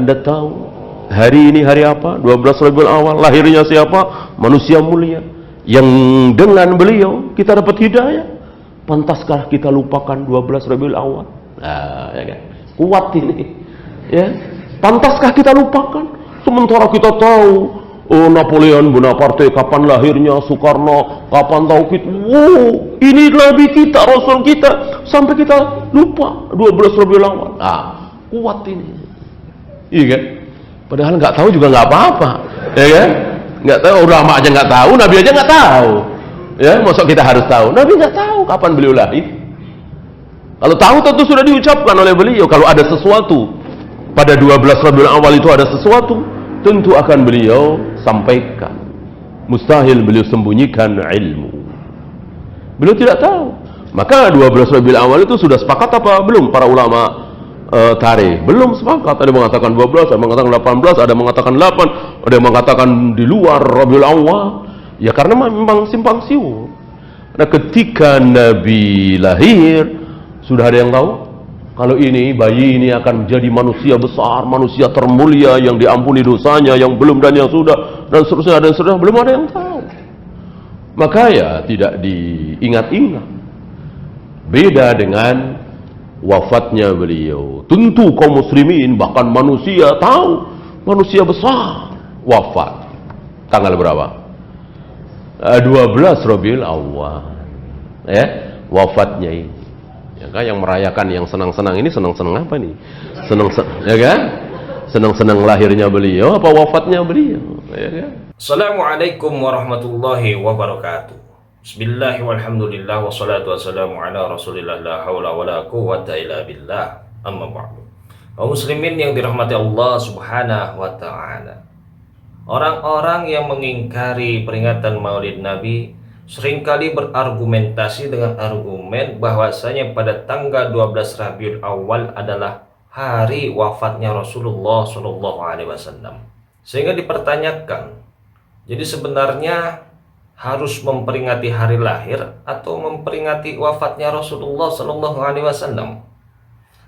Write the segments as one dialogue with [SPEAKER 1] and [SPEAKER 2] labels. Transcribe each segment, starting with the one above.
[SPEAKER 1] Anda tahu hari ini hari apa? 12 Rabiul Awal. Lahirnya siapa? Manusia mulia yang dengan beliau kita dapat hidayah. Pantaskah kita lupakan 12 Rabiul Awal? Nah, ya kan? Kuat ini. Ya. Pantaskah kita lupakan? Sementara kita tahu, oh, Napoleon Bonaparte kapan lahirnya, Soekarno kapan tahu kita. Wow, ini Nabi kita, Rasul kita, sampai kita lupa 12 Rabiul Awal. Ah, kuat ini. Iya kan? Padahal nggak tahu juga nggak apa-apa, ya kan? Nggak tahu, ulama aja nggak tahu, Nabi aja nggak tahu. Ya, maksud kita harus tahu. Nabi nggak tahu kapan beliau lahir. Kalau tahu tentu sudah diucapkan oleh beliau. Kalau ada sesuatu pada 12 Rabiul Awal itu ada sesuatu, tentu akan beliau sampaikan. Mustahil beliau sembunyikan ilmu. Beliau tidak tahu. Maka 12 Rabiul Awal itu sudah sepakat apa belum para ulama tarikh? Belum sepakat. Ada yang mengatakan 12, ada yang mengatakan 18, ada yang mengatakan 8, ada yang mengatakan di luar Rabiul Awal. Ya karena memang simpang siur. Nah, ketika Nabi lahir, sudah ada yang tahu kalau ini bayi ini akan menjadi manusia besar, manusia termulia yang diampuni dosanya, yang belum dan yang sudah, dan seterusnya dan seterusnya. Belum ada yang tahu. Maka ya tidak diingat-ingat. Beda dengan wafatnya beliau. Tentu kaum muslimin, bahkan manusia tahu, manusia besar wafat. Tanggal berapa? 12 Rabiul Awal. Ya, wafatnya ini. Ya kan, yang merayakan, yang senang-senang ini senang-senang apa nih? Ya kan? Senang-senang lahirnya beliau apa wafatnya beliau? Ya kan?
[SPEAKER 2] Assalamualaikum warahmatullahi wabarakatuh. Bismillahirrahmanirrahim. Walhamdulillah wassalatu wassalamu ala Rasulillah la haula wala quwwata illa billah. Amma ba'du. Kaum muslimin yang dirahmati Allah Subhanahu wa taala. Orang-orang yang mengingkari peringatan Maulid Nabi seringkali berargumentasi dengan argumen bahwasanya pada tanggal 12 Rabiul Awal adalah hari wafatnya Rasulullah Shallallahu Alaihi Wasallam. Sehingga dipertanyakan, jadi sebenarnya harus memperingati hari lahir atau memperingati wafatnya Rasulullah Shallallahu Alaihi Wasallam?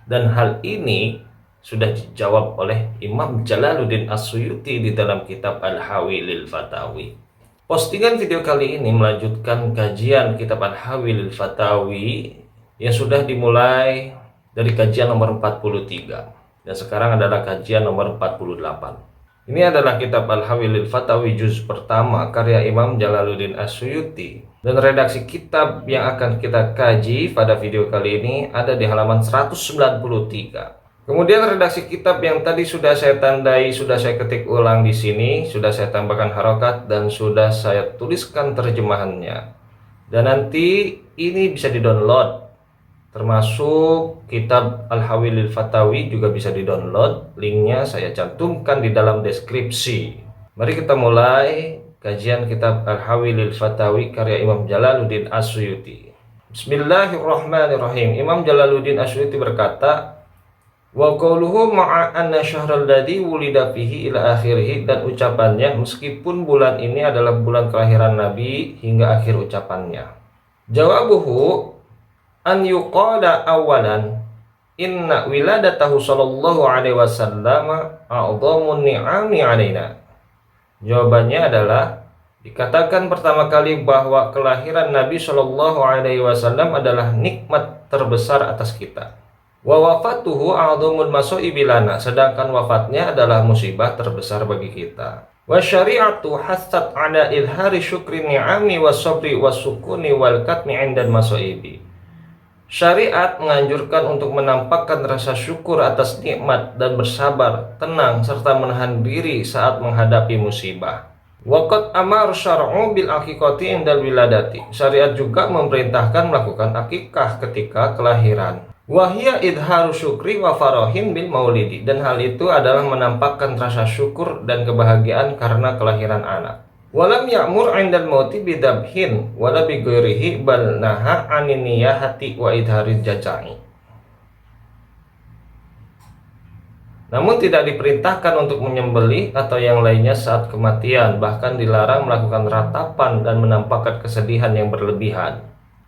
[SPEAKER 2] Dan hal ini sudah dijawab oleh Imam Jalaluddin As-Suyuti di dalam kitab Al-Hawi lil Fatawi. Postingan video kali ini melanjutkan kajian kitab Al-Hawi lil Fatawi yang sudah dimulai dari kajian nomor 43 dan sekarang adalah kajian nomor 48. Ini adalah kitab Al-Hawi lil Fatawi juz pertama karya Imam Jalaluddin As-Suyuti, dan redaksi kitab yang akan kita kaji pada video kali ini ada di halaman 193. Kemudian redaksi kitab yang tadi sudah saya tandai, sudah saya ketik ulang di sini, sudah saya tambahkan harokat dan sudah saya tuliskan terjemahannya. Dan nanti ini bisa di-download, termasuk kitab Al-Hawi lil Fatawi juga bisa di-download. Linknya saya cantumkan di dalam deskripsi. Mari kita mulai kajian kitab Al-Hawi lil Fatawi karya Imam Jalaluddin As-Suyuti. Bismillahirrahmanirrahim. Imam Jalaluddin As-Suyuti berkata, wa qawluhu ma'a anna syahral ladzi wulida fihi ila akhirih, dan ucapannya meskipun bulan ini adalah bulan kelahiran Nabi hingga akhir ucapannya. Jawabuhu an yuqala awalan inna wiladatahu sallallahu alaihi wasallam a'dhamun ni'ami alaina. Jawabannya adalah dikatakan pertama kali bahwa kelahiran Nabi sallallahu alaihi wasallam adalah nikmat terbesar atas kita. Wa wafatuhu a'dhamul masaibi lana, sedangkan wafatnya adalah musibah terbesar bagi kita. Wa syari'atu hassat ala izhari syukri ni'ami was sabri was sukuni wal katmi 'inda masaibi. Syariat menganjurkan untuk menampakkan rasa syukur atas nikmat dan bersabar, tenang serta menahan diri saat menghadapi musibah. Waqad amar syar'u bil aqiqati indal wiladati. Syariat juga memerintahkan melakukan akikah ketika kelahiran. Wahia idharu syukri wa farahin bil maulidi, dan hal itu adalah menampakkan rasa syukur dan kebahagiaan karena kelahiran anak. Walam ya'mur 'indal mauti bidabhin wala bi ghairihi bal naha 'anin niyahati wa idharil jaza'i. Namun tidak diperintahkan untuk menyembelih atau yang lainnya saat kematian, bahkan dilarang melakukan ratapan dan menampakkan kesedihan yang berlebihan.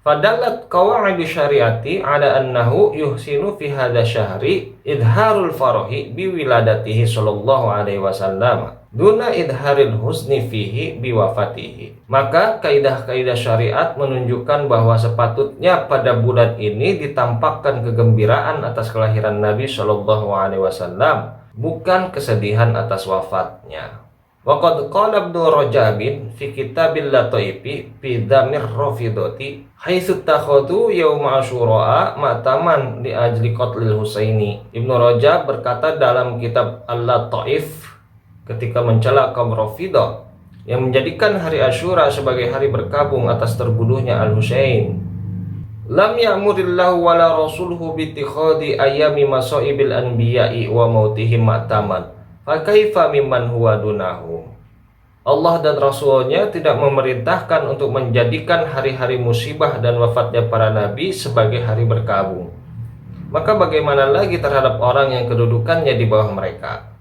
[SPEAKER 2] Fadalat qawaid syariati ala annahu yuhsinu fi hadha syahri idharul farahi bi wiladatihi sallallahu alaihi wasallam duna idharil husni fihi bi wafatihi. Maka kaidah-kaidah syariat menunjukkan bahwa sepatutnya pada bulan ini ditampakkan kegembiraan atas kelahiran Nabi sallallahu alaihi wasallam, bukan kesedihan atas wafatnya. Waqad qala Ibnu Rajab fi Kitabil Lataifi fi Damir Rafidati haitsu takhadu yaum Asyura ma'taman li ajli qatlil Husaini. Ibnu Rajab berkata dalam kitab Al-Lataif ketika mencela kaum Rafidah yang menjadikan hari Asyura sebagai hari berkabung atas terbunuhnya Al-Husain. Lam ya'murillahu wala rasuluhu bi ittikhadi ayami masaibil anbiya'i wa mautihim ma'taman. Fakaifa mimman huwa dunahu. Allah dan Rasulnya tidak memerintahkan untuk menjadikan hari-hari musibah dan wafatnya para nabi sebagai hari berkabung. Maka bagaimana lagi terhadap orang yang kedudukannya di bawah mereka?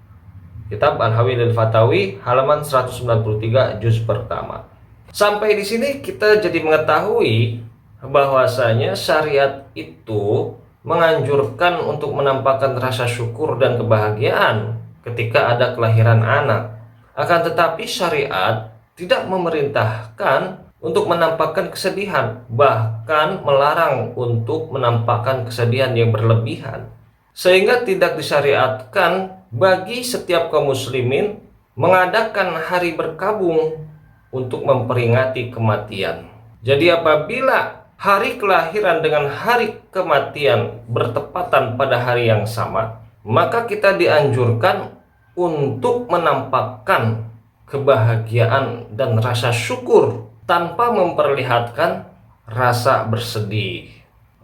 [SPEAKER 2] Kitab Al-Hawilil Fatawi halaman 193 juz pertama. Sampai di sini kita jadi mengetahui bahwasanya syariat itu menganjurkan untuk menampakkan rasa syukur dan kebahagiaan ketika ada kelahiran anak. Akan tetapi syariat tidak memerintahkan untuk menampakkan kesedihan, bahkan melarang untuk menampakkan kesedihan yang berlebihan. Sehingga tidak disyariatkan bagi setiap kaum muslimin mengadakan hari berkabung untuk memperingati kematian. Jadi apabila hari kelahiran dengan hari kematian bertepatan pada hari yang sama, maka kita dianjurkan untuk menampakkan kebahagiaan dan rasa syukur tanpa memperlihatkan rasa bersedih.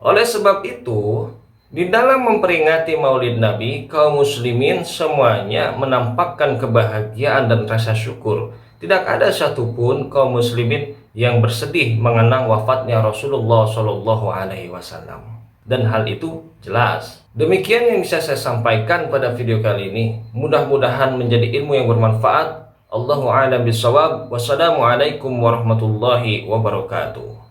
[SPEAKER 2] Oleh sebab itu, di dalam memperingati Maulid Nabi, kaum muslimin semuanya menampakkan kebahagiaan dan rasa syukur. Tidak ada satupun kaum muslimin yang bersedih mengenang wafatnya Rasulullah Shallallahu Alaihi Wasallam. Dan hal itu jelas. Demikian yang bisa saya sampaikan pada video kali ini. Mudah-mudahan menjadi ilmu yang bermanfaat. Allahu a'lam bishawab. Wassalamualaikum warahmatullahi wabarakatuh.